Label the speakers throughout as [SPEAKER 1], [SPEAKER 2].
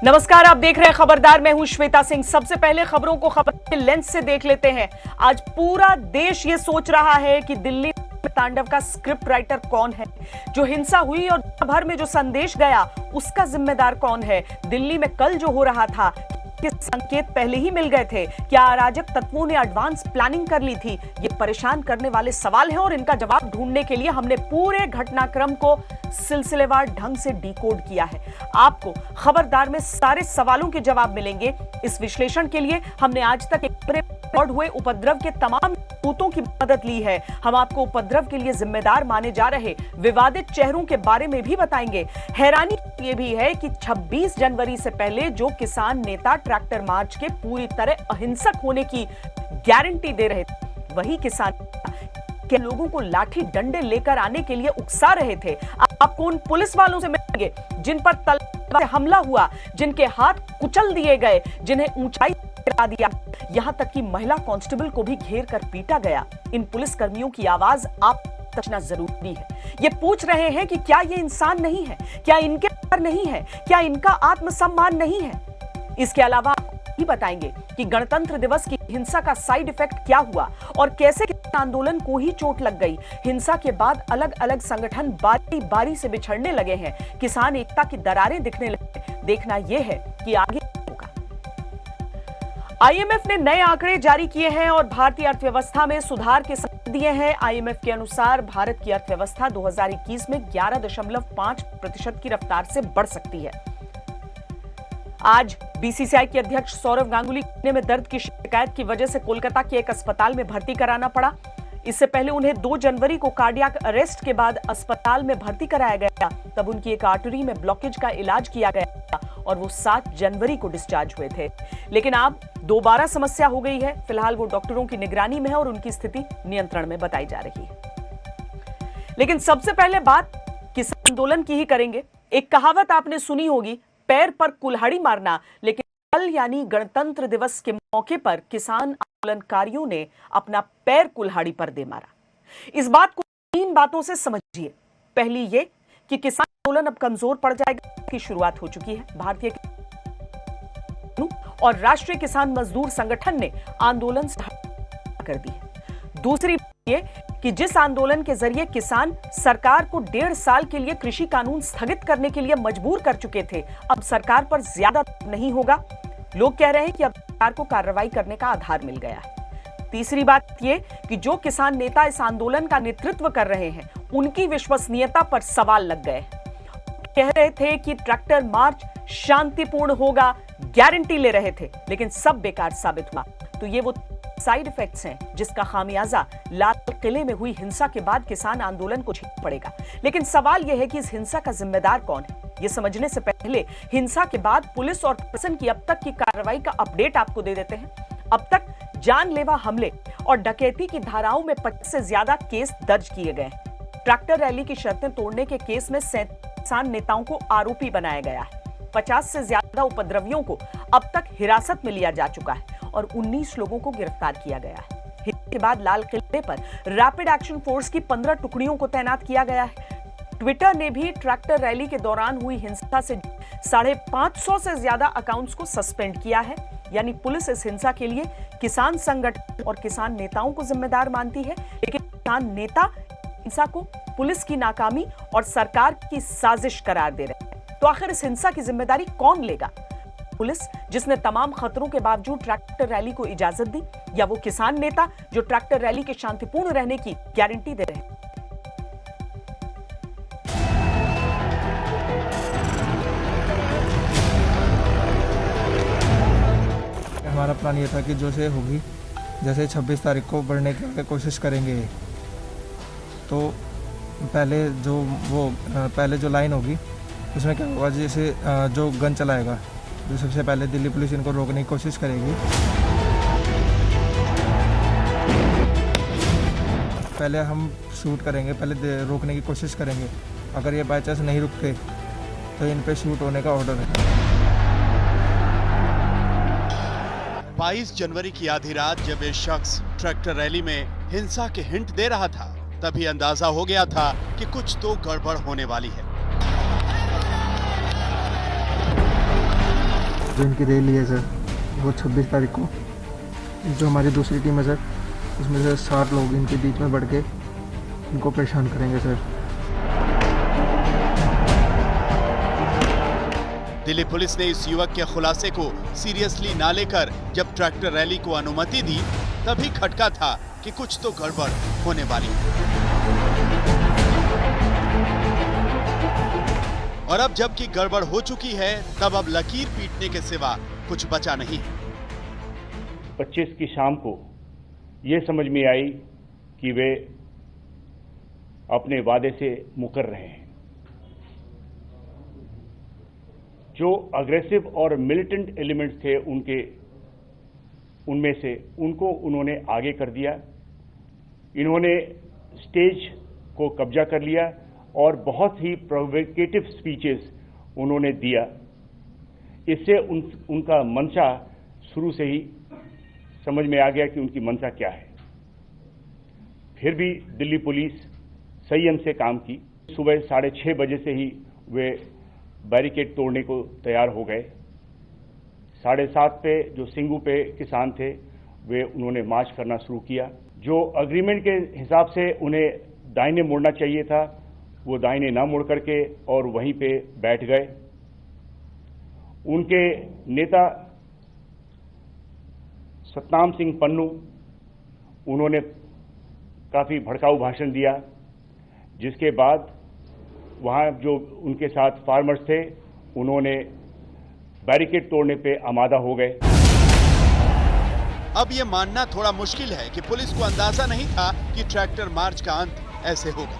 [SPEAKER 1] नमस्कार, आप देख रहे हैं खबरदार। मैं हूं श्वेता सिंह। सबसे पहले खबरों को खबर के लेंस से देख लेते हैं। आज पूरा देश ये सोच रहा है कि दिल्ली में तांडव का स्क्रिप्ट राइटर कौन है, जो हिंसा हुई और भर में जो संदेश गया उसका जिम्मेदार कौन है। दिल्ली में कल जो हो रहा था, के संकेत पहले ही मिल गए थे। क्या अराजक तत्वों ने एडवांस प्लानिंग कर ली थी? ये परेशान करने वाले सवाल हैं और इनका जवाब ढूंढने के लिए हमने पूरे घटनाक्रम को सिलसिलेवार ढंग से डिकोड किया है। आपको खबरदार में सारे सवालों के जवाब मिलेंगे। इस विश्लेषण के लिए हमने आज तक रिकॉर्ड हुए उपद्रव के तमाम सबूतों की मदद ली है। हम आपको उपद्रव के लिए जिम्मेदार माने जा रहे विवादित चेहरों के बारे में भी बताएंगे। हैरानी ये भी है कि 26 जनवरी से पहले जो किसान नेता ट्रैक्टर मार्च के पूरी तरह अहिंसक होने की गारंटी दे रहे थे, वही किसान के लोगों को लाठी डंडे लेकर आने के लिए उकसा रहे थे। आपको उन पुलिस वालों से मिलेंगे जिन पर तलवार से हमला हुआ, जिनके हाथ कुचल दिए गए, जिन्हें ऊंचाई गिरा दिया, यहां तक कि महिला कांस्टेबल को भी घेर कर पीटा गया। इन पुलिस कर्मियों की आवाज आप तक जरूरी है। ये पूछ रहे हैं कि क्या ये इंसान नहीं है, क्या इनके पर नहीं है, क्या इनका आत्मसम्मान नहीं है। इसके अलावा ही बताएंगे कि गणतंत्र दिवस की हिंसा का साइड इफेक्ट क्या हुआ और कैसे किसान आंदोलन को ही चोट लग गई। हिंसा के बाद अलग अलग संगठन बारी बारी से बिछड़ने लगे हैं, किसान एकता की दरारें दिखने लगे। देखना यह है कि आगे होगा। आईएमएफ ने नए आंकड़े जारी किए हैं और भारतीय अर्थव्यवस्था में सुधार के संकेत दिए हैं। आईएमएफ के अनुसार भारत की अर्थव्यवस्था 2021 में 11.5% की रफ्तार से बढ़ सकती है। आज बीसीसीआई के अध्यक्ष सौरव गांगुली को में दर्द की शिकायत की वजह से कोलकाता के एक अस्पताल में भर्ती कराना पड़ा। इससे पहले उन्हें 2 जनवरी को कार्डियक अरेस्ट के बाद अस्पताल में भर्ती कराया गया। तब उनकी एक आर्टरी में ब्लॉकेज का इलाज किया गया और वो 7 जनवरी को डिस्चार्ज हुए थे। लेकिन अब दोबारा समस्या हो गई है। फिलहाल वो डॉक्टरों की निगरानी में है और उनकी स्थिति नियंत्रण में बताई जा रही है। लेकिन सबसे पहले बात किसान आंदोलन की ही करेंगे। एक कहावत आपने सुनी होगी, पैर पर कुल्हाड़ी मारना। लेकिन कल यानी गणतंत्र दिवस के मौके पर किसान आंदोलनकारियों ने अपना पैर कुल्हाड़ी पर दे मारा। इस बात को 3 बातों से समझिए। पहली ये कि किसान आंदोलन अब कमजोर पड़ जाएगा की शुरुआत हो चुकी है। भारतीय और राष्ट्रीय किसान मजदूर संगठन ने आंदोलन कर दी है। दूसरी ये कि जिस आंदोलन के जरिए किसान सरकार को 1.5 साल के लिए कृषि कानून स्थगित करने के लिए मजबूर कर चुके थे, अब सरकार पर ज्यादा नहीं होगा। लोग कह रहे हैं कि अब सरकार को कार्रवाई करने का आधार मिल गया है। तीसरी बात यह कि जो किसान नेता इस आंदोलन का नेतृत्व कर रहे हैं, उनकी विश्वसनीयता पर सवाल लग गए। कह रहे थे कि ट्रैक्टर मार्च शांतिपूर्ण होगा, गारंटी ले रहे थे, लेकिन सब बेकार साबित हुआ। तो ये वो साइड इफेक्ट्स हैं जिसका खामियाजा लाल किले में हुई हिंसा के बाद किसान आंदोलन को झेलना पड़ेगा। लेकिन सवाल यह है कि इस हिंसा का जिम्मेदार कौन है। यह समझने से पहले हिंसा के बाद पुलिस और प्रशासन की अब तक की कार्रवाई का अपडेट आपको दे देते हैं। अब तक जानलेवा हमले और डकैती की धाराओं में 50 से ज्यादा केस दर्ज किए गए हैं। ट्रैक्टर रैली की शर्तें तोड़ने के केस में 37 किसान नेताओं को आरोपी बनाया गया है। 50 से ज्यादा उपद्रवियों को अब तक हिरासत में लिया जा चुका है और 19 लोगों को गिरफ्तार किया गया है। इसके बाद लाल किले पर रैपिड एक्शन फोर्स की 15 टुकड़ियों को तैनात किया गया है। ट्विटर ने भी ट्रैक्टर रैली के दौरान हुई हिंसा से 550 से ज्यादा अकाउंट्स को सस्पेंड किया है। यानी पुलिस इस हिंसा के लिए किसान संगठन और किसान नेताओं को जिम्मेदार मानती है, लेकिन किसान नेता हिंसा को पुलिस की नाकामी और सरकार की साजिश करार दे रहे हैं। तो आखिर इस हिंसा की जिम्मेदारी कौन लेगा? पुलिस जिसने तमाम खतरों के बावजूद ट्रैक्टर रैली को इजाजत दी, या वो किसान नेता जो ट्रैक्टर रैली के शांतिपूर्ण रहने की गारंटी दे रहे हैं?
[SPEAKER 2] हमारा प्लान ये था कि जो से होगी, जैसे 26 तारीख को बढ़ने की कोशिश करेंगे। तो पहले जो लाइन होगी उसमें क्या होगा, जैसे जो गन चलाएगा, जो सबसे पहले दिल्ली पुलिस इनको रोकने की कोशिश करेगी। पहले हम शूट करेंगे, पहले रोकने की कोशिश करेंगे। अगर ये बाई चांस नहीं रुकते तो इन पे शूट होने का ऑर्डर है।
[SPEAKER 3] 22 जनवरी की आधी रात जब ये शख्स ट्रैक्टर रैली में हिंसा के हिंट दे रहा था, तभी अंदाजा हो गया था कि कुछ तो गड़बड़ होने वाली है।
[SPEAKER 2] जो इनकी रैली है सर वो 26 तारीख को, जो हमारी दूसरी टीम है सर उसमें से 7 लोग इनके बीच में बढ़ के इनको परेशान करेंगे सर।
[SPEAKER 3] दिल्ली पुलिस ने इस युवक के खुलासे को सीरियसली ना लेकर जब ट्रैक्टर रैली को अनुमति दी तभी खटका था कि कुछ तो गड़बड़ होने वाली है। और अब जबकि गड़बड़ हो चुकी है तब अब लकीर पीटने के सिवा कुछ बचा नहीं है।
[SPEAKER 4] 25 की शाम को ये समझ में आई कि वे अपने वादे से मुकर रहे हैं। जो अग्रेसिव और मिलिटेंट एलिमेंट्स थे उनमें से उनको उन्होंने आगे कर दिया। इन्होंने स्टेज को कब्जा कर लिया और बहुत ही प्रोवोकेटिव स्पीचेस उन्होंने दिया। इससे उनका मंशा शुरू से ही समझ में आ गया कि उनकी मंशा क्या है। फिर भी दिल्ली पुलिस संयम से काम की। सुबह 6:30 बजे से ही वे बैरिकेड तोड़ने को तैयार हो गए। 7:30 पे जो सिंगू पे किसान थे वे उन्होंने मार्च करना शुरू किया। जो अग्रीमेंट के हिसाब से उन्हें दाहिने मुड़ना चाहिए था वो दाहिने ना मुड़ करके और वहीं पे बैठ गए। उनके नेता सतनाम सिंह पन्नू उन्होंने काफी भड़काऊ भाषण दिया, जिसके बाद वहां जो उनके साथ फार्मर्स थे उन्होंने बैरिकेड तोड़ने पे आमादा हो गए।
[SPEAKER 3] अब यह मानना थोड़ा मुश्किल है कि पुलिस को अंदाजा नहीं था कि ट्रैक्टर मार्च का अंत ऐसे होगा।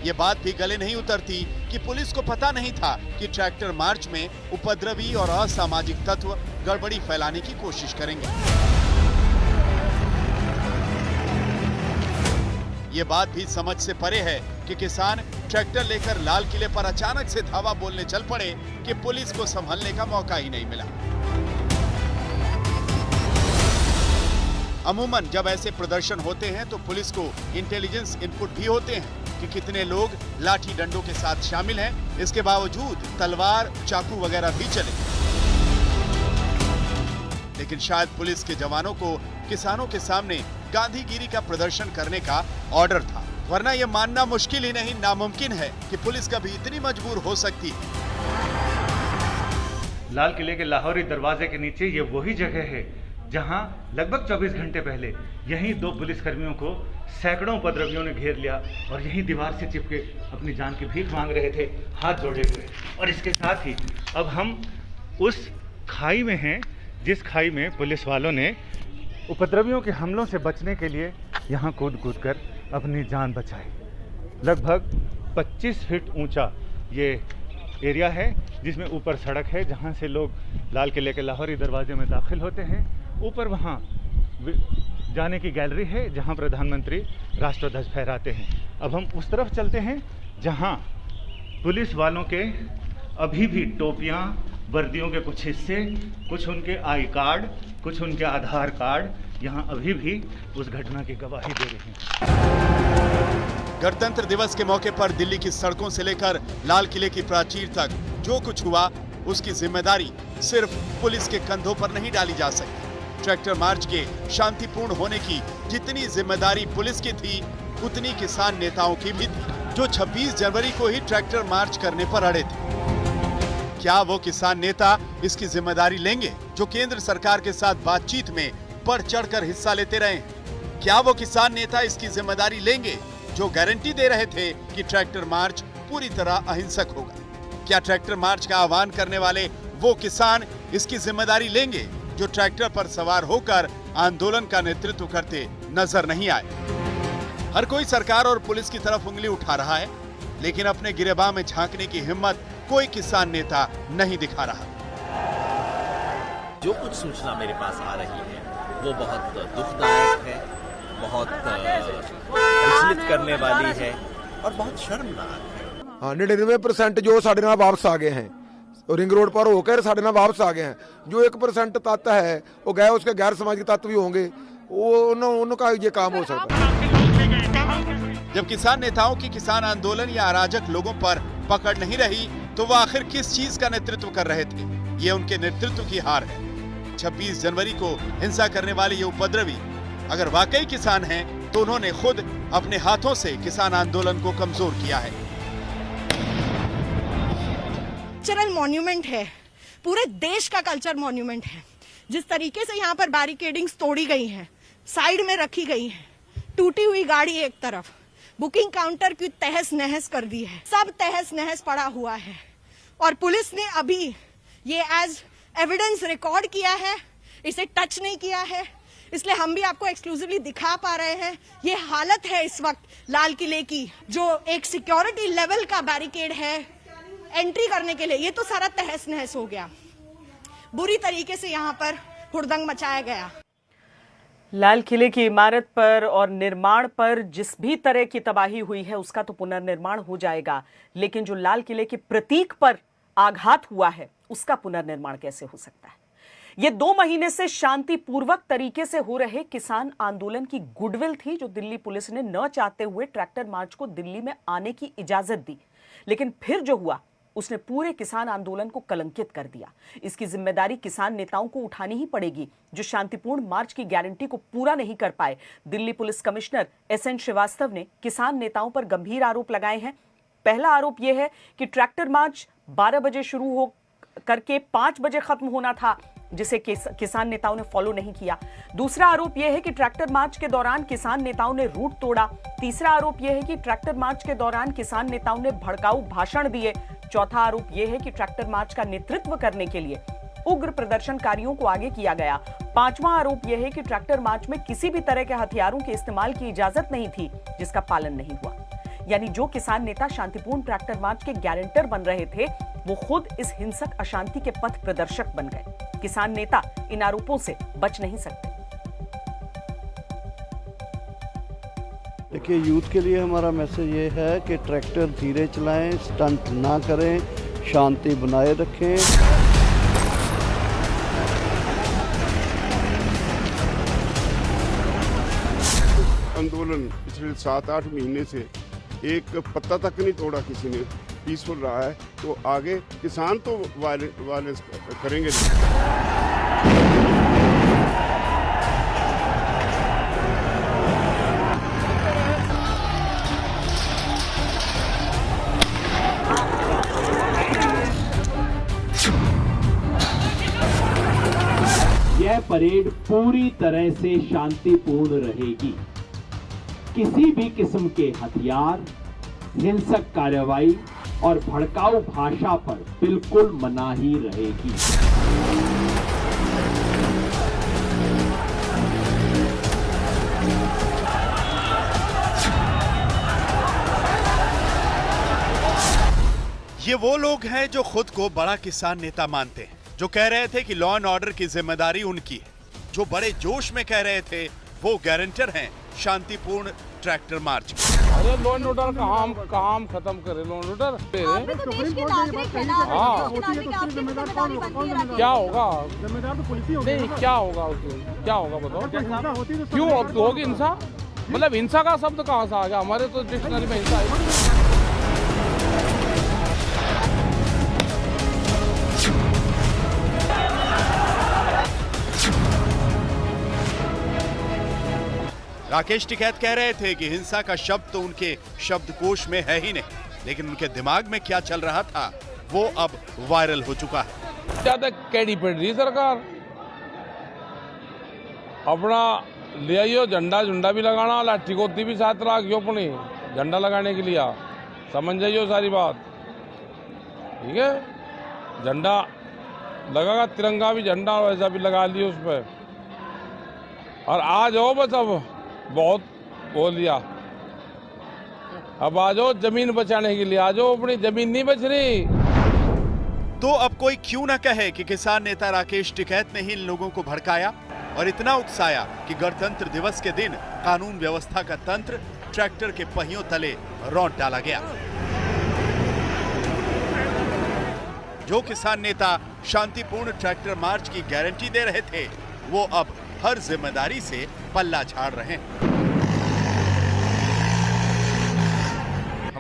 [SPEAKER 3] ये बात भी गले नहीं उतरती कि पुलिस को पता नहीं था कि ट्रैक्टर मार्च में उपद्रवी और असामाजिक तत्व गड़बड़ी फैलाने की कोशिश करेंगे। ये बात भी समझ से परे है कि किसान ट्रैक्टर लेकर लाल किले पर अचानक से धावा बोलने चल पड़े कि पुलिस को संभलने का मौका ही नहीं मिला। अमूमन जब ऐसे प्रदर्शन होते हैं तो पुलिस को इंटेलिजेंस इनपुट भी होते हैं कि कितने लोग लाठी डंडों के साथ शामिल हैं। इसके बावजूद तलवार चाकू वगैरह भी चले, लेकिन शायद पुलिस के जवानों को किसानों के सामने गांधीगिरी का प्रदर्शन करने का ऑर्डर था, वरना यह मानना मुश्किल ही नहीं नामुमकिन है कि पुलिस कभी इतनी मजबूर हो सकती है।
[SPEAKER 5] लाल किले के लाहौरी दरवाजे के नीचे ये वही जगह है जहां लगभग 24 घंटे पहले यहीं 2 पुलिसकर्मियों को सैकड़ों उपद्रवियों ने घेर लिया और यहीं दीवार से चिपके अपनी जान की भीख मांग रहे थे, हाथ जोड़े हुए। और इसके साथ ही अब हम उस खाई में हैं जिस खाई में पुलिस वालों ने उपद्रवियों के हमलों से बचने के लिए यहाँ कूद कर अपनी जान बचाई। लगभग 25 फीट ऊंचा ये एरिया है जिसमें ऊपर सड़क है जहाँ से लोग लाल किले के लाहौरी दरवाजे में दाखिल होते हैं। ऊपर वहाँ जाने की गैलरी है जहाँ प्रधानमंत्री राष्ट्रध्वज फहराते हैं। अब हम उस तरफ चलते हैं जहाँ पुलिस वालों के अभी भी टोपियाँ, वर्दियों के कुछ हिस्से, कुछ उनके आई कार्ड, कुछ उनके आधार कार्ड यहाँ अभी भी उस घटना की गवाही दे रहे हैं।
[SPEAKER 3] गणतंत्र दिवस के मौके पर दिल्ली की सड़कों से लेकर लाल किले की प्राचीर तक जो कुछ हुआ उसकी जिम्मेदारी सिर्फ पुलिस के कंधों पर नहीं डाली जा सकती। ट्रैक्टर मार्च के शांतिपूर्ण होने की जितनी जिम्मेदारी पुलिस की थी उतनी किसान नेताओं की भी थी, जो 26 जनवरी को ही ट्रैक्टर मार्च करने पर अड़े थे। क्या वो किसान नेता इसकी जिम्मेदारी लेंगे जो केंद्र सरकार के साथ बातचीत में बढ़ चढ़कर हिस्सा लेते रहे? क्या वो किसान नेता इसकी जिम्मेदारी लेंगे जो गारंटी दे रहे थे कि ट्रैक्टर मार्च पूरी तरह अहिंसक होगा? क्या ट्रैक्टर मार्च का आह्वान करने वाले वो किसान इसकी जिम्मेदारी लेंगे जो ट्रैक्टर पर सवार होकर आंदोलन का नेतृत्व करते नजर नहीं आए? हर कोई सरकार और पुलिस की तरफ उंगली उठा रहा है, लेकिन अपने गिरेबान में झांकने की हिम्मत कोई किसान नेता नहीं दिखा रहा।
[SPEAKER 6] जो कुछ सूचना मेरे पास आ रही है वो बहुत दुखदायक है, बहुत विचलित करने वाली है और बहुत शर्मनाक है।
[SPEAKER 7] 99% जो साढ़े नाल वापस आ गए हैं, रिंग रोड पर होकर साढ़े नाल वापस आ गए हैं। जो 1% तत्व है वो गए, उसके गैर सामाजिक तत्व भी होंगे, वो उनका ये काम हो सकता है।
[SPEAKER 3] जब किसान नेताओं की किसान आंदोलन या अराजक लोगों पर पकड़ नहीं रही तो वो आखिर किस चीज का नेतृत्व कर रहे थे? ये उनके नेतृत्व की हार है। 26 जनवरी को हिंसा करने वाले ये उपद्रवी अगर वाकई किसान हैं, तो उन्होंने खुद अपने हाथों से किसान आंदोलन को कमजोर किया है।
[SPEAKER 8] कल्चरल मॉन्यूमेंट है, पूरे देश का कल्चर मॉन्यूमेंट है। जिस तरीके से यहाँ पर बैरिकेडिंग्स तोड़ी गई हैं, साइड में रखी गई हैं, टूटी हुई गाड़ी एक तरफ, बुकिंग काउंटर की तहस नहस कर दी है, सब तहस नहस पड़ा हुआ है। और पुलिस ने अभी ये एज एविडेंस रिकॉर्ड किया है, इसे टच नहीं किया है, इसलिए हम भी आपको एक्सक्लूसिवली दिखा पा रहे हैं। ये हालत है इस वक्त लाल किले की, जो एक सिक्योरिटी लेवल का बैरिकेड है एंट्री करने के लिए, ये तो सारा तहस नहस हो गया। बुरी तरीके से यहाँ पर हुड़दंग मचाया गया।
[SPEAKER 1] लाल किले की इमारत पर और निर्माण पर जिस भी तरह की तबाही हुई है उसका तो पुनर्निर्माण हो जाएगा, लेकिन जो लाल किले के प्रतीक पर आघात हुआ है उसका पुनर्निर्माण कैसे हो सकता है? ये 2 महीने से शांतिपूर्वक तरीके से हो रहे किसान आंदोलन की गुडविल थी, जो दिल्ली पुलिस ने न चाहते हुए ट्रैक्टर मार्च को दिल्ली में आने की इजाजत दी, लेकिन फिर जो हुआ उसने पूरे किसान आंदोलन को कलंकित कर दिया। इसकी जिम्मेदारी किसान नेताओं को उठानी ही पड़ेगी, जो शांतिपूर्ण मार्च की गारंटी को पूरा नहीं कर पाए। Delhi police commissioner SN Srivastava ने किसान नेताओं पर गंभीर आरोप लगाए हैं। पहला आरोप यह है कि ट्रैक्टर मार्च 12 बजे शुरू हो करके 5 बजे खत्म होना था, जिसे किसान नेताओं ने फॉलो नहीं किया। दूसरा आरोप यह है कि ट्रैक्टर मार्च के दौरान किसान नेताओं ने रूट तोड़ा। तीसरा आरोप यह है कि ट्रैक्टर मार्च के दौरान किसान नेताओं ने भड़काऊ भाषण दिए। चौथा आरोप यह है कि ट्रैक्टर मार्च का नेतृत्व करने के लिए उग्र प्रदर्शनकारियों को आगे किया गया। पांचवा आरोप यह है कि ट्रैक्टर मार्च में किसी भी तरह के हथियारों के इस्तेमाल की इजाजत नहीं थी, जिसका पालन नहीं हुआ। यानी जो किसान नेता शांतिपूर्ण ट्रैक्टर मार्च के गारंटर बन रहे थे, वो खुद इस हिंसक अशांति के पथ प्रदर्शक बन गए। किसान नेता इन आरोपों से बच नहीं सकते।
[SPEAKER 9] देखिए, यूथ के लिए हमारा मैसेज ये है कि ट्रैक्टर धीरे चलाएं, स्टंट ना करें, शांति बनाए रखें।
[SPEAKER 10] आंदोलन पिछले 7-8 महीने से एक पत्ता तक नहीं तोड़ा किसी ने, पीसफुल रहा है। तो आगे किसान तो वायलेंस करेंगे नहीं।
[SPEAKER 11] यह परेड पूरी तरह से शांतिपूर्ण रहेगी। किसी भी किस्म के हथियार, हिंसक कार्रवाई और भड़काऊ भाषा पर बिल्कुल मनाही रहेगी।
[SPEAKER 3] ये वो लोग हैं जो खुद को बड़ा किसान नेता मानते हैं, जो कह रहे थे कि लॉ एंड ऑर्डर की जिम्मेदारी उनकी है, जो बड़े जोश में कह रहे थे वो गारंटर हैं शांतिपूर्ण ट्रैक्टर मार्च।
[SPEAKER 12] अरे लॉ एंड ऑर्डर काम खत्म करे। लॉ एंड ऑर्डर क्या होगा? जिम्मेदार तो पुलिस ही होगी। नहीं, क्या होगा उसमें? क्या होगा बताओ? क्यों होगी हिंसा? मतलब हिंसा का शब्द कहाँ से आ गया? हमारे तो डिक्शनरी में हिंसा है।
[SPEAKER 3] राकेश टिकैत कह रहे थे कि हिंसा का शब्द तो उनके शब्दकोश में है ही नहीं, लेकिन उनके दिमाग में क्या चल रहा था वो अब वायरल हो चुका है।
[SPEAKER 12] ज्यादा कैडी पड़ रही सरकार, अपना ले आइयो झंडा झुंडा भी लगाना, लाठी गोती भी साथ रखियो अपनी झंडा लगाने के लिए। समझ जाइयो सारी बात, ठीक है? झंडा लगेगा, तिरंगा भी झंडा वैसा भी लगा लियो उस पर। और आ जाओ, बस अब बहुत बोल लिया, अब आ जाओ जमीन बचाने के लिए। आ जाओ, अपनी जमीन नहीं बच रही।
[SPEAKER 3] तो अब कोई क्यों ना कहे कि किसान नेता राकेश टिकैत ने ही इन लोगों को भड़काया और इतना उकसाया कि गणतंत्र दिवस के दिन कानून व्यवस्था का तंत्र ट्रैक्टर के पहियों तले रौंद डाला गया। जो किसान नेता शांतिपूर्ण ट्रैक्टर मार्च की गारंटी दे रहे थे, वो अब हर जिम्मेदारी से पल्ला झाड़ रहे हैं।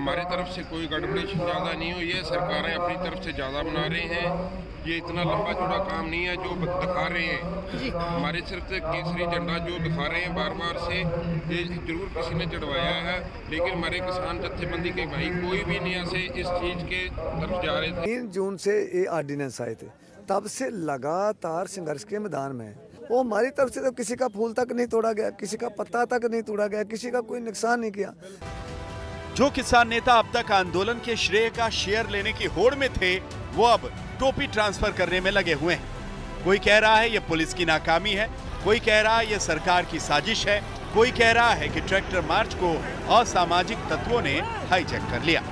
[SPEAKER 13] हमारी तरफ से कोई गड़बड़ी ज़्यादा नहीं हुई है, सरकारें अपनी तरफ से ज़्यादा बना रहे हैं। ये इतना लंबा चौड़ा काम नहीं है जो दिखा रहे हैं। हमारे सिर्फ से केसरी झंडा जो दिखा रहे हैं बार बार से, ये जरूर किसी ने चढ़वाया है, लेकिन हमारे किसान जत्थेबंदी के भाई कोई भी नहीं ऐसे इस चीज़ के तरफ जा रहे थे।
[SPEAKER 14] 3 जून से ये ऑर्डिनेंस आए थे, तब से लगातार संघर्ष के मैदान में है। वो हमारी तरफ से तो किसी का फूल तक नहीं तोड़ा गया, किसी का पत्ता तक नहीं तोड़ा गया, किसी का कोई नुकसान नहीं किया।
[SPEAKER 3] जो किसान नेता अब तक आंदोलन के श्रेय का शेयर लेने की होड़ में थे, वो अब टोपी ट्रांसफर करने में लगे हुए हैं। कोई कह रहा है ये पुलिस की नाकामी है, कोई कह रहा है ये सरकार की साजिश है, कोई कह रहा है कि ट्रैक्टर मार्च को असामाजिक तत्वों ने हाईजैक कर लिया।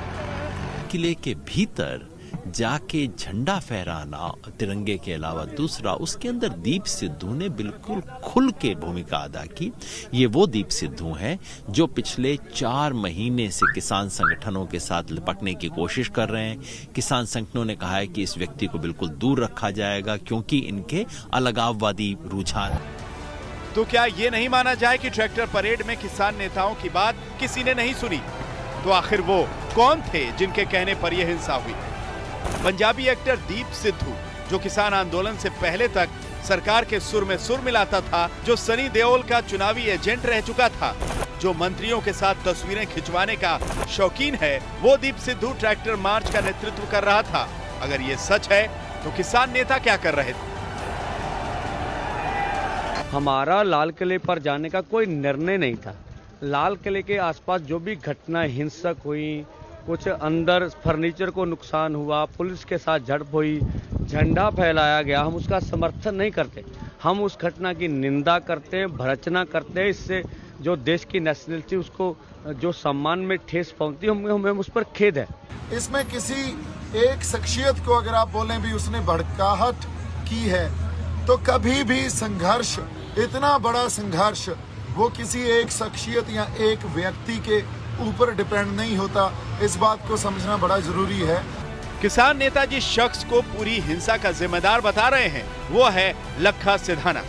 [SPEAKER 6] किले के भीतर जाके झंडा फहराना तिरंगे के अलावा दूसरा, उसके अंदर दीप सिद्धू ने बिल्कुल खुल के भूमिका अदा की। ये वो दीप सिद्धू हैं जो पिछले 4 महीने से किसान संगठनों के साथ लिपटने की कोशिश कर रहे हैं। किसान संगठनों ने कहा है कि इस व्यक्ति को बिल्कुल दूर रखा जाएगा क्योंकि इनके अलगाववादी रुझान है।
[SPEAKER 3] तो क्या ये नहीं माना जाए कि ट्रैक्टर परेड में किसान नेताओं की बात किसी ने नहीं सुनी? तो आखिर वो कौन थे जिनके कहने पर यह हिंसा हुई? पंजाबी एक्टर दीप सिद्धू, जो किसान आंदोलन से पहले तक सरकार के सुर में सुर मिलाता था, जो सनी देओल का चुनावी एजेंट रह चुका था, जो मंत्रियों के साथ तस्वीरें खिंचवाने का शौकीन है, वो दीप सिद्धू ट्रैक्टर मार्च का नेतृत्व कर रहा था। अगर ये सच है तो किसान नेता क्या कर रहे थे?
[SPEAKER 15] हमारा लाल किले पर जाने का कोई निर्णय नहीं था। लाल किले के आसपास जो भी घटना हिंसक हुई, कुछ अंदर फर्नीचर को नुकसान हुआ, पुलिस के साथ झड़प हुई, झंडा फहराया गया, हम उसका समर्थन नहीं करते। हम उस घटना की निंदा करते हैं, भर्त्सना करते हैं। इससे जो देश की नेशनलिटी उसको जो सम्मान में ठेस पहुंचती है, हमें उस पर खेद है।
[SPEAKER 16] इसमें किसी एक शख्सियत को अगर आप बोलें भी उसने भड़काहट की है, तो कभी भी संघर्ष, इतना बड़ा संघर्ष, वो किसी एक शख्सियत या एक व्यक्ति के ऊपर डिपेंड नहीं होता। इस बात को समझना बड़ा जरूरी है।
[SPEAKER 3] किसान नेता जिस शख्स को पूरी हिंसा का जिम्मेदार बता रहे हैं, वो है लखा सिधाना,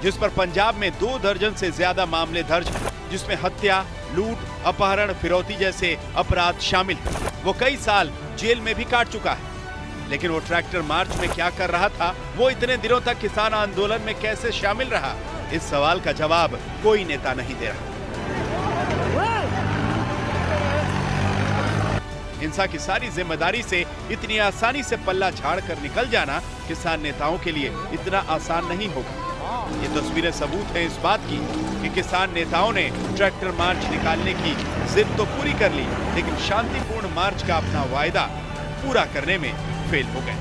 [SPEAKER 3] जिस पर पंजाब में 2 दर्जन से ज्यादा मामले दर्ज हैं, जिसमें हत्या, लूट, अपहरण, फिरौती जैसे अपराध शामिल हैं। वो कई साल जेल में भी काट चुका है। लेकिन वो ट्रैक्टर मार्च में क्या कर रहा था, वो इतने दिनों तक किसान आंदोलन में कैसे शामिल रहा, इस सवाल का जवाब कोई नेता नहीं दे रहा। हिंसा की सारी जिम्मेदारी से इतनी आसानी से पल्ला झाड़कर निकल जाना किसान नेताओं के लिए इतना आसान नहीं होगा। ये तस्वीरें सबूत हैं इस बात की कि किसान नेताओं ने ट्रैक्टर मार्च निकालने की जिद तो पूरी कर ली, लेकिन शांतिपूर्ण मार्च का अपना वायदा पूरा करने में फेल हो गए।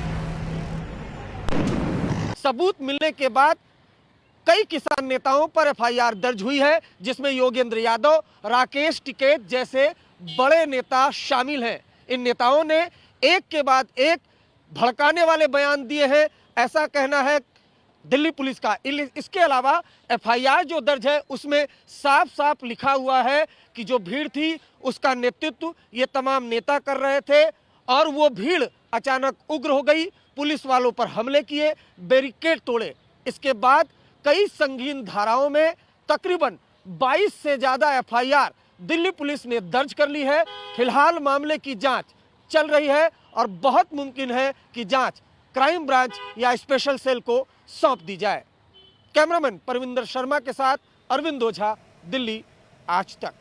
[SPEAKER 17] सबूत मिलने के बाद कई किसान नेताओं पर एफआईआर दर्ज हुई है, जिसमें योगेंद्र यादव, राकेश टिकैत जैसे बड़े नेता शामिल हैं। इन नेताओं ने एक के बाद एक भड़काने वाले बयान दिए हैं, ऐसा कहना है दिल्ली पुलिस का। इसके अलावा एफआईआर जो दर्ज है उसमें साफ साफ लिखा हुआ है कि जो भीड़ थी उसका नेतृत्व ये तमाम नेता कर रहे थे और वो भीड़ अचानक उग्र हो गई, पुलिस वालों पर हमले किए, बैरिकेड तोड़े। इसके बाद कई संगीन धाराओं में तकरीबन 22 से ज्यादा एफआईआर दिल्ली पुलिस ने दर्ज कर ली है। फिलहाल मामले की जांच चल रही है और बहुत मुमकिन है कि जांच क्राइम ब्रांच या स्पेशल सेल को सौंप दी जाए। कैमरामैन परविंदर शर्मा के साथ अरविंद ओझा, दिल्ली आज तक।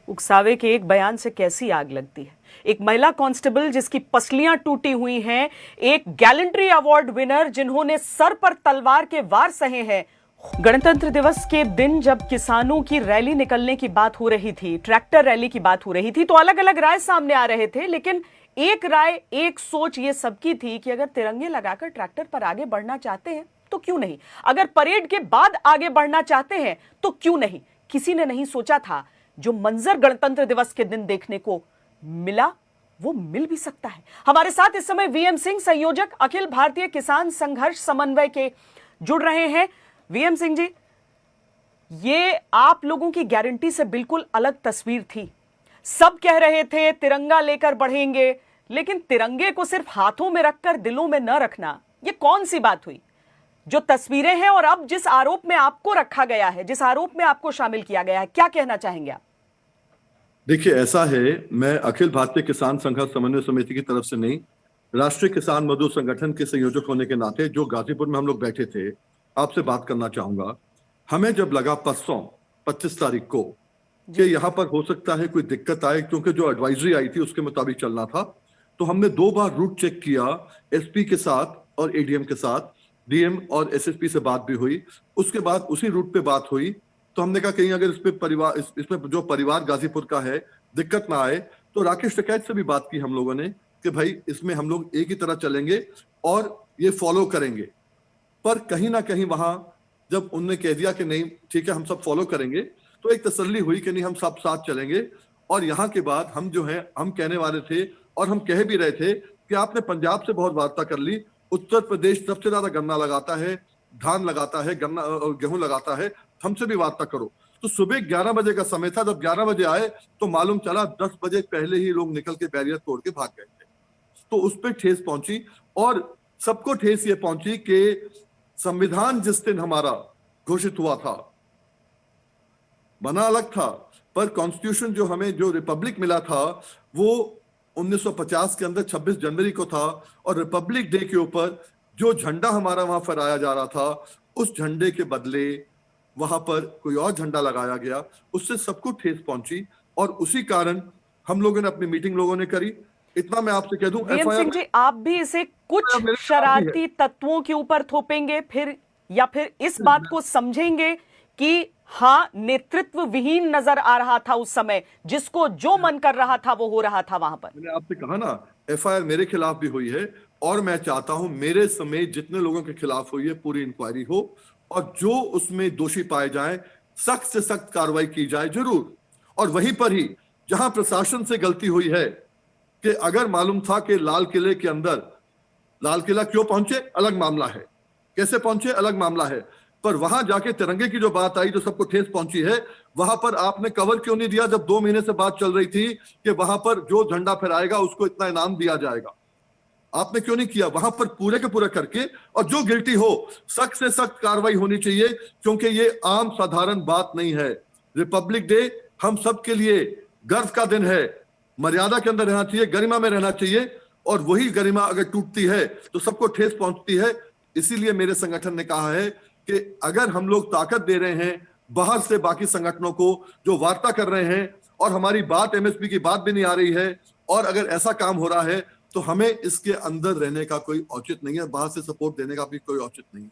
[SPEAKER 1] उकसावे के एक बयान से कैसी आग लगती है। एक महिला कांस्टेबल जिसकी पसलियां टूटी हुई हैं, एक गैलेंट्री अवार्ड विनर जिन्होंने सर पर तलवार के वार सहे हैं। गणतंत्र दिवस के दिन जब किसानों की रैली निकलने की बात हो रही थी, ट्रैक्टर रैली की बात हो रही थी, तो अलग अलग राय सामने आ रहे थे, लेकिन एक राय, एक सोच ये सबकी थी कि अगर तिरंगे लगाकर ट्रैक्टर पर आगे बढ़ना चाहते हैं तो क्यों नहीं, अगर परेड के बाद आगे बढ़ना चाहते हैं तो क्यों नहीं। किसी ने नहीं सोचा था जो मंजर गणतंत्र दिवस के दिन देखने को मिला वो मिल भी सकता है। हमारे साथ इस समय वीएम सिंह, संयोजक अखिल भारतीय किसान संघर्ष समन्वय के, जुड़ रहे हैं। वीएम सिंह जी, ये आप लोगों की गारंटी से बिल्कुल अलग तस्वीर थी। सब कह रहे थे तिरंगा लेकर बढ़ेंगे, लेकिन तिरंगे को सिर्फ हाथों में रखकर दिलों में न रखना, ये कौन सी बात हुई? जो तस्वीरें हैं और अब जिस आरोप में आपको रखा गया है, जिस आरोप में आपको शामिल किया गया है, क्या कहना चाहेंगे आप?
[SPEAKER 18] देखिए, ऐसा है, मैं अखिल भारतीय किसान संघर्ष समन्वय समिति की तरफ से नहीं, राष्ट्रीय किसान मजदूर संगठन के संयोजक होने के नाते जो गाजीपुर में हम लोग बैठे थे, आपसे बात करना चाहूंगा। हमें जब लगा परसों 25 तारीख को कि यहाँ पर हो सकता है कोई दिक्कत आए, क्योंकि जो एडवाइजरी आई थी उसके मुताबिक चलना था, तो हमने 2 बार रूट चेक किया, एसपी के साथ और एडीएम के साथ, डीएम और एसएसपी से बात भी हुई। उसके बाद उसी रूट पे बात हुई, तो हमने कहा कहीं अगर इसमें जो परिवार गाजीपुर का है दिक्कत ना आए, तो राकेश टिकैत से भी बात की हम लोगों ने कि भाई इसमें हम लोग एक ही तरह चलेंगे और ये फॉलो करेंगे। पर कहीं ना कहीं वहां जब उन्होंने कह दिया कि नहीं ठीक है हम सब फॉलो करेंगे, तो एक तसल्ली हुई कि नहीं हम सब साथ चलेंगे। और यहाँ के बाद हम जो है हम कहने वाले थे और हम कह भी रहे थे कि आपने पंजाब से बहुत वार्ता कर ली, उत्तर प्रदेश सबसे ज्यादा गन्ना लगाता है, धान लगाता है, गन्ना और गेहूं लगाता है, हमसे भी वार्ता करो। तो सुबह 11 बजे का समय था, जब 11 बजे आए तो मालूम चला 10 बजे पहले ही लोग निकल के बैरियर तोड़ के भाग गए थे। तो उस पर ठेस पहुंची और सबको ठेस ये पहुंची कि संविधान जिस दिन हमारा घोषित हुआ था बना अलग था, पर कॉन्स्टिट्यूशन जो हमें जो रिपब्लिक मिला था वो 1950 के अंदर 26 जनवरी को था। और रिपब्लिक डे के ऊपर जो झंडा हमारा वहां फहराया जा रहा था, उस झंडे के बदले वहां पर कोई और झंडा लगाया गया, उससे सबको ठेस पहुंची। और उसी कारण हम लोगों ने अपनी मीटिंग लोगों ने करी। इतना मैं आपसे कह दूं,
[SPEAKER 1] सिंह जी, आप भी इसे कुछ शरारती तत्वों के ऊपर थोपेंगे फिर, या फिर इस बात को समझेंगे कि हाँ नेतृत्व विहीन नजर आ रहा था उस समय, जिसको जो मन कर रहा था वो हो रहा था वहां पर?
[SPEAKER 18] मैंने आपसे कहा ना, एफआईआर मेरे खिलाफ भी हुई है और मैं चाहता हूं मेरे समेत जितने लोगों के खिलाफ हुई है पूरी इंक्वायरी हो और जो उसमें दोषी पाए जाएं सख्त से सख्त कार्रवाई की जाए जरूर। और वहीं पर ही जहां प्रशासन से गलती हुई है कि अगर मालूम था कि लाल किले के अंदर, लाल किला क्यों पहुंचे अलग मामला है, कैसे पहुंचे अलग मामला है, पर वहां जाके तिरंगे की जो बात आई जो सबको ठेस पहुंची है, वहां पर आपने कवर क्यों नहीं दिया जब 2 महीने से बात चल रही थी कि वहां पर जो झंडा फहराएगा उसको इतना इनाम दिया जाएगा? आपने क्यों नहीं किया? वहां पर पूरे के पूरे करके, और जो गिल्टी हो सख्त से सख्त कार्रवाई होनी चाहिए, क्योंकि ये आम साधारण बात नहीं है। रिपब्लिक डे हम सब के लिए गर्व का दिन है, मर्यादा के अंदर रहना चाहिए, गरिमा में रहना चाहिए, और वही गरिमा अगर टूटती है तो सबको ठेस पहुंचती है। इसीलिए मेरे संगठन ने कहा है कि अगर हम लोग ताकत दे रहे हैं बाहर से बाकी संगठनों को जो वार्ता कर रहे हैं और हमारी बात एमएसपी की बात भी नहीं आ रही है, और अगर ऐसा काम हो रहा है तो हमें इसके अंदर रहने का कोई औचित नहीं है, बाहर से सपोर्ट देने का भी कोई औचित नहीं है।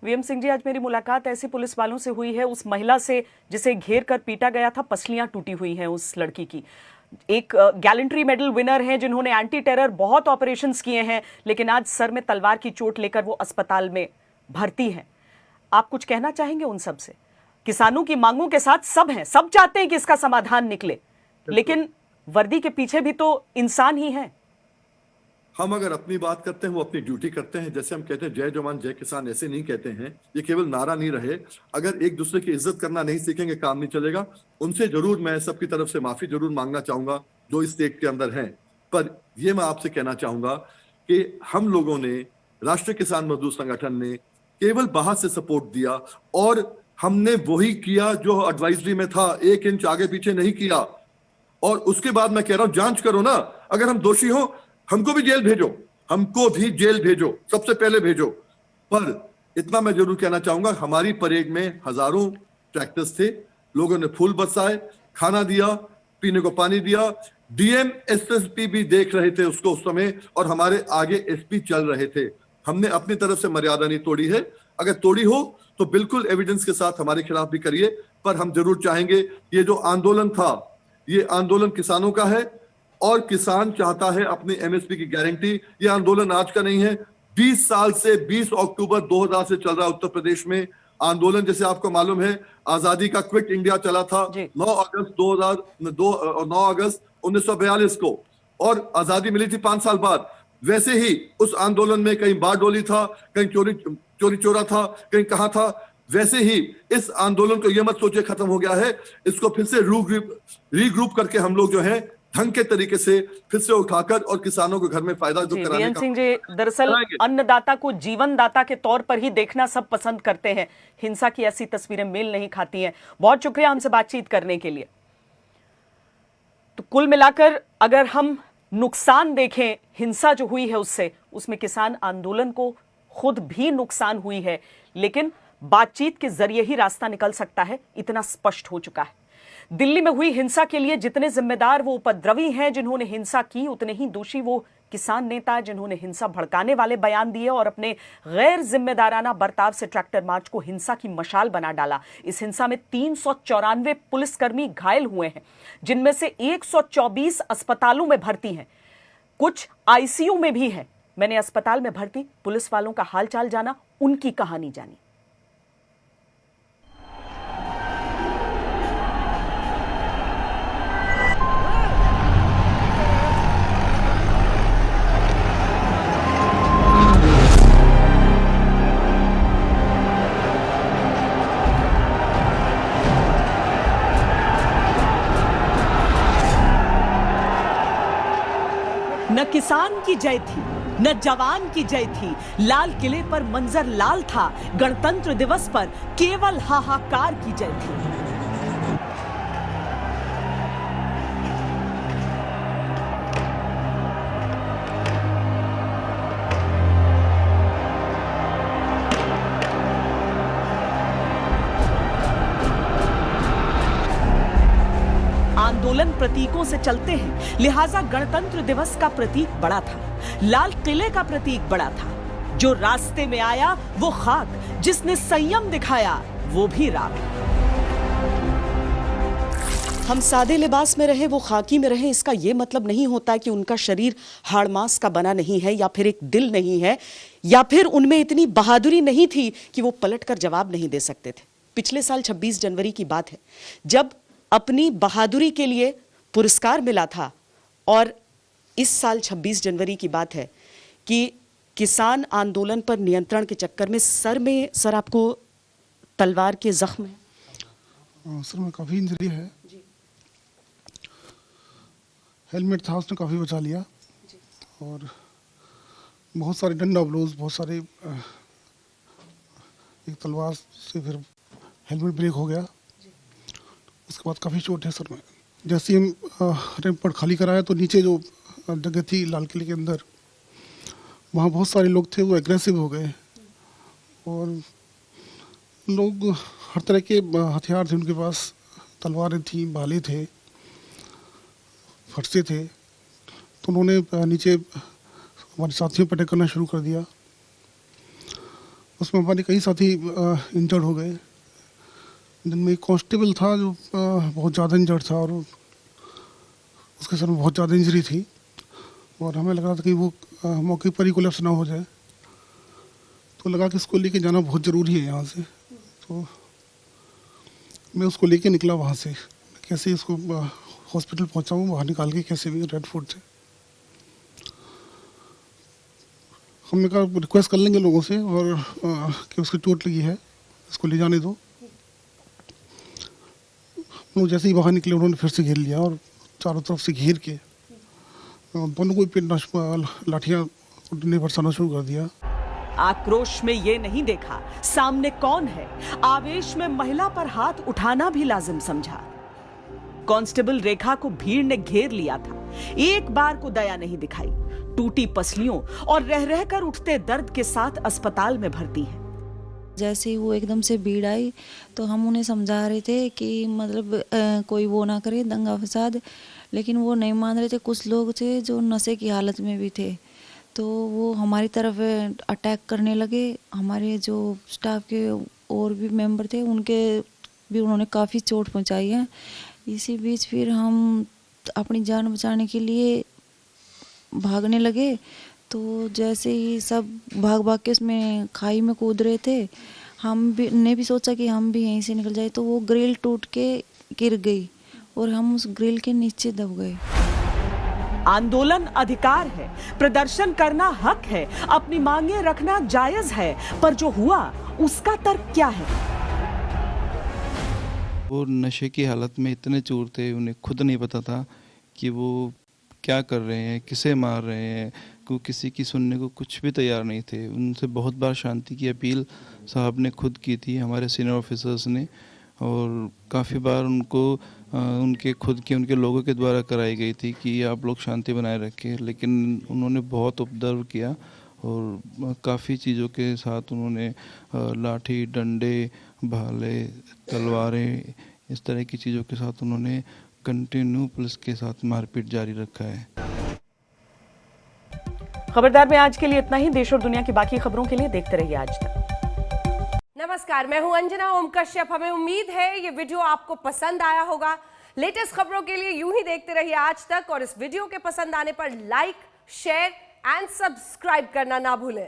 [SPEAKER 1] वीएम सिंह जी, आज मेरी मुलाकात ऐसे पुलिस वालों से हुई है, उस महिला से जिसे घेर कर पीटा गया था, पसलियां टूटी हुई हैं उस लड़की की। एक गैलेंट्री मेडल विनर हैं जिन्होंने एंटी टेरर बहुत ऑपरेशंस किए हैं, लेकिन आज सर में तलवार की चोट लेकर वो अस्पताल में भर्ती हैं। आप कुछ कहना चाहेंगे उन सब से? किसानों की मांगों के साथ सब हैं, सब चाहते हैं कि इसका समाधान निकले, लेकिन वर्दी के पीछे भी तो इंसान ही हैं।
[SPEAKER 18] हम अगर अपनी बात करते हैं वो अपनी ड्यूटी करते हैं। जैसे हम कहते हैं जय जवान जय किसान, ऐसे नहीं कहते हैं, ये केवल नारा नहीं रहे। अगर एक दूसरे की इज्जत करना नहीं सीखेंगे काम नहीं चलेगा। उनसे जरूर मैं सबकी तरफ से माफी जरूर मांगना चाहूंगा जो इस स्टेट के अंदर हैं। पर ये मैं आपसे कहना चाहूंगा कि हम लोगों ने, राष्ट्रीय किसान मजदूर संगठन ने केवल बाहर से सपोर्ट दिया और हमने वही किया जो एडवाइजरी में था, 1 इंच आगे पीछे नहीं किया। और उसके बाद मैं कह रहा हूं जांच करो ना, अगर हम दोषी हो हमको भी जेल भेजो, हमको भी जेल भेजो, सबसे पहले भेजो। पर इतना मैं जरूर कहना चाहूंगा, हमारी परेड में हजारों ट्रैक्टर्स थे, लोगों ने फूल बरसाए, खाना दिया, पीने को पानी दिया, डीएम एसएसपी भी देख रहे थे उसको उस समय, और हमारे आगे एसपी चल रहे थे। हमने अपनी तरफ से मर्यादा नहीं तोड़ी है। अगर तोड़ी हो तो बिल्कुल एविडेंस के साथ हमारे खिलाफ भी करिए, पर हम जरूर चाहेंगे ये जो आंदोलन था, ये आंदोलन किसानों का है और किसान चाहता है अपनी एमएसपी की गारंटी। ये आंदोलन आज का नहीं है, 20 साल से, 20 अक्टूबर 2000 से चल रहा है उत्तर प्रदेश में आंदोलन। जैसे आपको मालूम है आजादी का क्विट इंडिया चला था 9 अगस्त 1942 को, और आजादी मिली थी 5 साल बाद। वैसे ही उस आंदोलन में कहीं बारडोली था, कहीं चोरी चोरा था, कहीं कहां था। वैसे ही इस आंदोलन को ये मत सोचे खत्म हो गया है, इसको फिर से रीग्रुप करके हम लोग जो है ढंग के तरीके से फिर से उठाकर और किसानों के घर में फायदा जो कराने
[SPEAKER 1] बीएन
[SPEAKER 18] का
[SPEAKER 1] सिंह जी, दरअसल अन्नदाता को जीवन दाता के तौर पर ही देखना सब पसंद करते हैं। हिंसा की ऐसी तस्वीरें मेल नहीं खाती हैं। बहुत शुक्रिया हमसे बातचीत करने के लिए। तो कुल मिलाकर अगर हम नुकसान देखें हिंसा जो हुई है उससे, उसमें किसान आंदोलन को खुद भी नुकसान हुई है, लेकिन बातचीत के जरिए ही रास्ता निकल सकता है, इतना स्पष्ट हो चुका है। दिल्ली में हुई हिंसा के लिए जितने जिम्मेदार वो उपद्रवी हैं जिन्होंने हिंसा की, उतने ही दोषी वो किसान नेता जिन्होंने हिंसा भड़काने वाले बयान दिए और अपने गैर जिम्मेदाराना बर्ताव से ट्रैक्टर मार्च को हिंसा की मशाल बना डाला। इस हिंसा में 394 पुलिसकर्मी घायल हुए हैं, जिनमें से 124 अस्पतालों में भर्ती हैं, कुछ आईसीयू में भी हैं। मैंने अस्पताल में भर्ती पुलिस वालों का हालचाल जाना, उनकी कहानी जानी। न किसान की जय थी, न जवान की जय थी। लाल किले पर मंजर लाल था, गणतंत्र दिवस पर केवल हाहाकार की जय थी। आंदोलन प्रतीकों से चलते हैं, लिहाजा गणतंत्र दिवस का प्रतीक बड़ा था, लाल किले का प्रतीक बड़ा था। जो रास्ते में आया वो खाक, जिसने संयम दिखाया वो भी राख। हम सादे लिबास में रहे, वो खाकी में रहे, इसका ये मतलब नहीं होता कि उनका शरीर हाड़ मांस का बना नहीं है, या फिर एक दिल नहीं है, या फिर उनमें इतनी बहादुरी नहीं थी कि वो पलटकर जवाब नहीं दे सकते थे। पिछले साल 26 जनवरी की बात है, जब अपनी बहादुरी के लिए पुरस्कार मिला था, और इस साल 26 जनवरी की बात है कि किसान आंदोलन पर नियंत्रण के चक्कर में सर आपको तलवार के जख्म है।
[SPEAKER 19] सर में काफ़ी इंजरी है। हेलमेट था, उसने काफ़ी बचा लिया, और बहुत सारे डंडा ब्लोज, बहुत सारे एक तलवार से फिर हेलमेट ब्रेक हो गया। उसके बाद काफ़ी चोट है सर में। जैसे ही हम रैंपट खाली कराया तो नीचे जो जगह थी लाल किले के अंदर, वहाँ बहुत सारे लोग थे, वो एग्रेसिव हो गए, और लोग हर तरह के हथियार थे उनके पास, तलवारें थी, भाले थे, फरसे थे। तो उन्होंने नीचे हमारे साथियों पर अटैक करना शुरू कर दिया। उसमें हमारे कई साथी इंजर्ड हो गए, जिनमें एक कांस्टेबल था जो बहुत ज़्यादा इंजर्ड था, और उसके सर में बहुत ज़्यादा इंजरी थी, और हमें लग रहा था कि वो मौके पर ही कोलैप्स ना हो जाए। तो लगा कि इसको लेके जाना बहुत ज़रूरी है यहाँ से। तो मैं उसको लेके निकला वहाँ से, कैसे इसको हॉस्पिटल पहुँचा हूँ, बाहर निकाल के कैसे भी रेड फोर्ट से। हमने कहा रिक्वेस्ट कर लेंगे लोगों से, और कि उसकी चोट लगी है, इसको ले जाने दो। लोग जैसे ही बाहर निकले, उन्होंने फिर से घेर लिया, और चारों तरफ से घेर के दोनों को पे लाठियाँ बरसाना शुरू कर दिया।
[SPEAKER 1] आक्रोश में ये नहीं देखा सामने कौन है, आवेश में महिला पर हाथ उठाना भी लाजिम समझा। कांस्टेबल रेखा को भीड़ ने घेर लिया था, एक बार को दया नहीं दिखाई। टूटी पसलियों और रह रहकर उठते दर्द के साथ अस्पताल में भर्ती है।
[SPEAKER 20] जैसे ही वो एकदम से भीड़ आई तो हम उन्हें समझा रहे थे कि मतलब कोई वो ना करे दंगा फसाद, लेकिन वो नहीं मान रहे थे। कुछ लोग थे जो नशे की हालत में भी थे, तो वो हमारी तरफ अटैक करने लगे। हमारे जो स्टाफ के और भी मेंबर थे, उनके भी उन्होंने काफ़ी चोट पहुंचाई है। इसी बीच फिर हम अपनी जान बचाने के लिए भागने लगे, तो जैसे ही सब भाग भाग के उसमें खाई में कूद रहे थे, हम भी ने भी सोचा कि हम भी यहीं से निकल जाए, तो वो ग्रिल टूट के गिर गई और हम उस ग्रिल के नीचे दब गए।
[SPEAKER 1] आंदोलन अधिकार है, प्रदर्शन करना हक है, अपनी मांगे रखना जायज है, पर जो हुआ उसका तर्क क्या है?
[SPEAKER 21] वो नशे की हालत में इतने चूर थे, उन्हें खुद नहीं पता था कि वो क्या कर रहे हैं, किसे मार रहे हैं, को किसी की सुनने को कुछ भी तैयार नहीं थे। उनसे बहुत बार शांति की अपील साहब ने खुद की थी, हमारे सीनियर ऑफिसर्स ने, और काफ़ी बार उनको उनके खुद के उनके लोगों के द्वारा कराई गई थी कि आप लोग शांति बनाए रखें, लेकिन उन्होंने बहुत उपद्रव किया और काफ़ी चीज़ों के साथ उन्होंने लाठी, डंडे, भाले, तलवारें, इस तरह की चीज़ों के साथ उन्होंने कंटिन्यू पुलिस के साथ मारपीट जारी रखा है।
[SPEAKER 1] खबरदार में आज के लिए इतना ही। देश और दुनिया की बाकी खबरों के लिए देखते रहिए आज तक।
[SPEAKER 22] नमस्कार, मैं हूं अंजना ओम कश्यप। हमें उम्मीद है ये वीडियो आपको पसंद आया होगा। लेटेस्ट खबरों के लिए यूं ही देखते रहिए आज तक, और इस वीडियो के पसंद आने पर लाइक, शेयर एंड सब्सक्राइब करना ना भूलें।